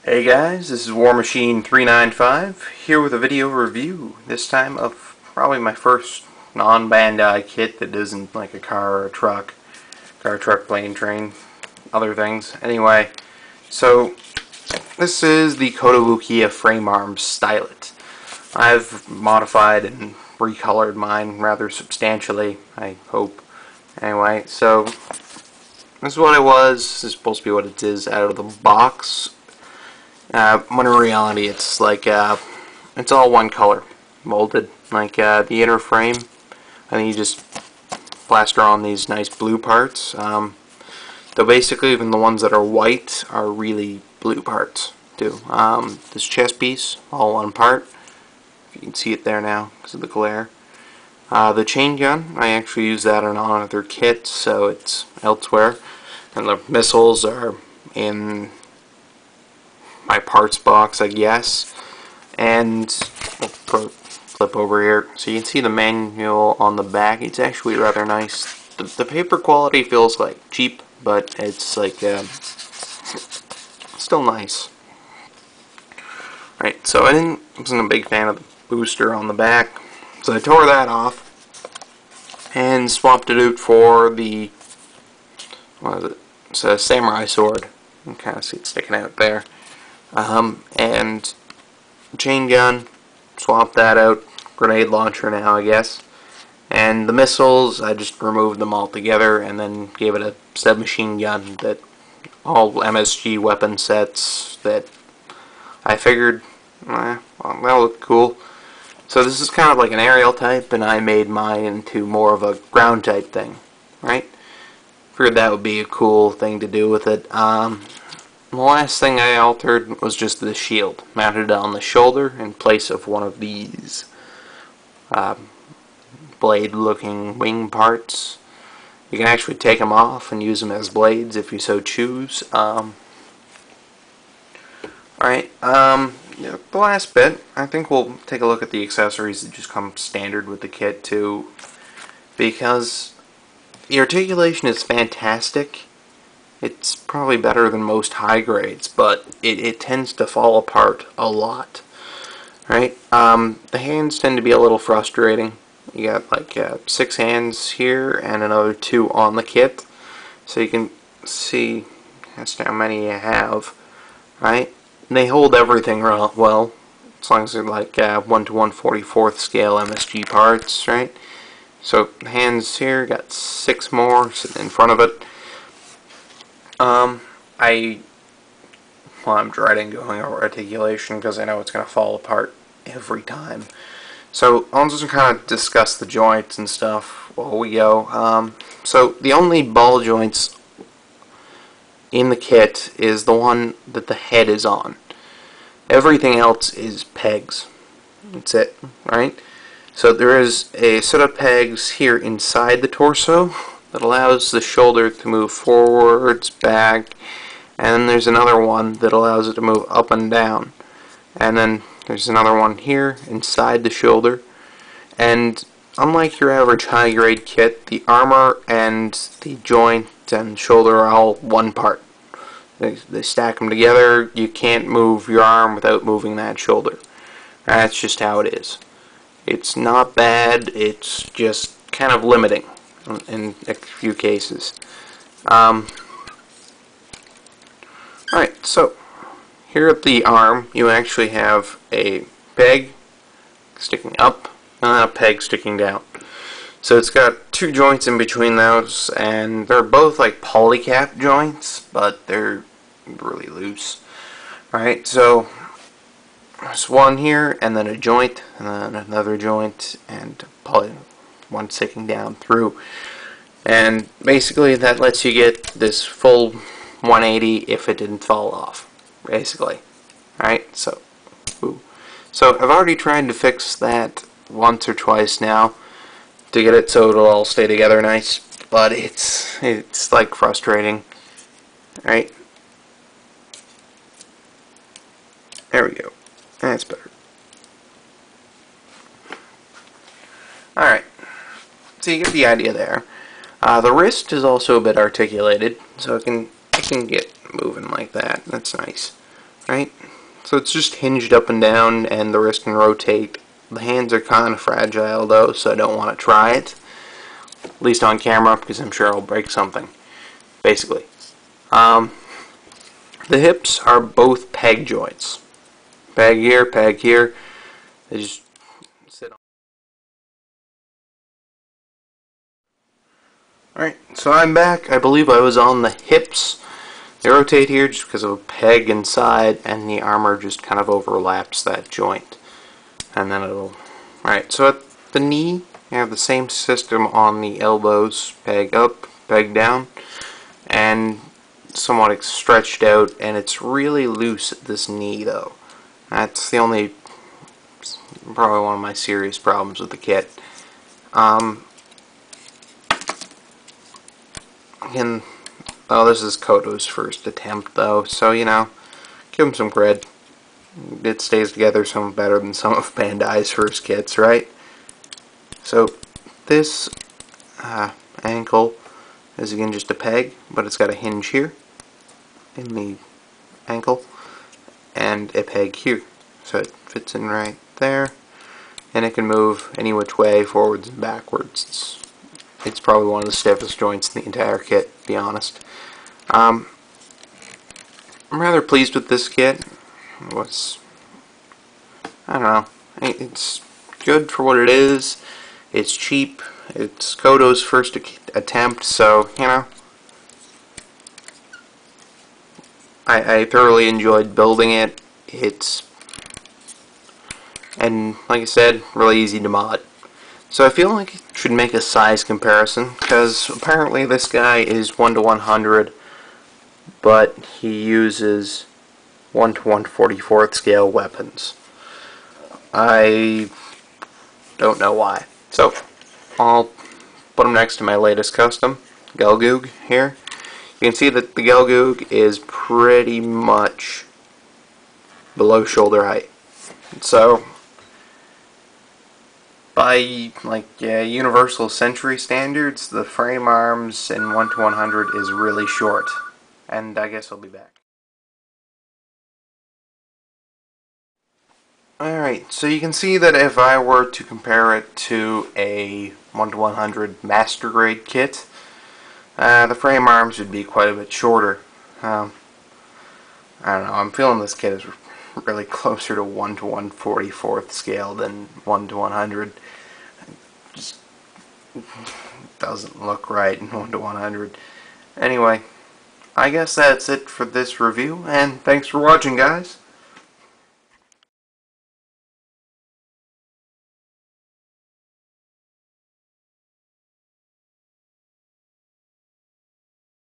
Hey guys, this is War Machine 395 here with a video review, this time of probably my first non-Bandai kit that isn't like a car or a truck. Car, truck, plane, train, other things. Anyway, so this is the Kotobukiya Frame Arms Stylet. I've modified and recolored mine rather substantially, I hope. Anyway, so this is what it was. This is supposed to be what it is out of the box. When in reality it's like it's all one color molded, like the inner frame. I think you just plaster on these nice blue parts, though basically even the ones that are white are really blue parts too. This chest piece, all one part, if you can see it there now because of the glare. The chain gun, I actually use that on another kit, so it's elsewhere, and the missiles are in my parts box, I guess. And we'll flip over here so you can see the manual on the back. It's actually rather nice. The paper quality feels like cheap, but it's like still nice. Right, so I wasn't a big fan of the booster on the back, so I tore that off and swapped it out for the, what is it? It's a samurai sword. You can kind of see it sticking out there. And chain gun, swap that out, grenade launcher now I guess, and the missiles I just removed them all together and then gave it a submachine gun, that all MSG weapon sets that I figured, well, that'll look cool. So this is kind of like an aerial type, and I made mine into more of a ground type thing, right? Figured that would be a cool thing to do with it. The last thing I altered was just the shield, mounted on the shoulder in place of one of these blade-looking wing parts. You can actually take them off and use them as blades if you so choose. Alright, the last bit, I think we'll take a look at the accessories that just come standard with the kit too, because the articulation is fantastic. It's probably better than most high grades, but it tends to fall apart a lot. Right? The hands tend to be a little frustrating. You got like 6 hands here and another 2 on the kit, so you can see that's how many you have. Right? And they hold everything real well, as long as they're like 1 to 1/44 scale MSG parts. Right? So the hands here got 6 more sitting in front of it. I'm dreading going over articulation because I know it's going to fall apart every time. So I'll just kind of discuss the joints and stuff while we go. So the only ball joints in the kit is the one that the head is on. Everything else is pegs. That's it, right? So there is a set of pegs here inside the torso that allows the shoulder to move forwards, back, and then there's another one that allows it to move up and down. And then there's another one here inside the shoulder. And unlike your average high-grade kit, the armor and the joint and shoulder are all one part. They stack them together. You can't move your arm without moving that shoulder. That's just how it is. It's not bad, it's just kind of limiting in a few cases. Alright, so here at the arm you actually have a peg sticking up and a peg sticking down. So it's got 2 joints in between those, and they're both like polycap joints, but they're really loose. Alright, so there's one here, and then a joint, and then another joint, and one sticking down through. And basically that lets you get this full 180 if it didn't fall off, basically. Alright, so I've already tried to fix that once or twice now to get it so it'll all stay together nice, but it's like frustrating. Alright, there we go. That's better. Alright, so you get the idea there. The wrist is also a bit articulated, so it can get moving like that. That's nice. Right? So it's just hinged up and down, and the wrist can rotate. The hands are kind of fragile though, so I don't want to try it. At least on camera, because I'm sure I'll break something. Basically. The hips are both peg joints. Peg here, peg here. They just sit on. Alright, so I'm back. I believe I was on the hips. They rotate here just because of a peg inside, and the armor just kind of overlaps that joint. And then it'll... Alright, so at the knee, you have the same system on the elbows. Peg up, peg down, and somewhat stretched out, and it's really loose at this knee though. That's the only, probably one of my serious problems with the kit. Again, oh, this is Koto's first attempt though, so you know, give him some cred. It stays together some better than some of Bandai's first kits, right? So this ankle is again just a peg, but it's got a hinge here in the ankle and a peg here, so it fits in right there, and it can move any which way, forwards and backwards. It's probably one of the stiffest joints in the entire kit, to be honest. I'm rather pleased with this kit. It was, I don't know, it's good for what it is. It's cheap. It's Koto's first attempt, so you know, I thoroughly enjoyed building it. And like I said, really easy to mod. So I feel like I should make a size comparison, because apparently this guy is 1 to 100, but he uses 1 to 1/44 scale weapons. I don't know why. So I'll put him next to my latest custom, Gelgoog here. You can see that the Gelgoog is pretty much below shoulder height. So by universal century standards, the frame arms in 1 to 100 is really short. And I guess I'll be back. Alright, so you can see that if I were to compare it to a 1 to 100 master grade kit, the frame arms would be quite a bit shorter. I don't know, I'm feeling this kit is really closer to 1 to 1/44 scale than 1 to 100. It just doesn't look right in 1 to 100. Anyway, I guess that's it for this review, and thanks for watching, guys.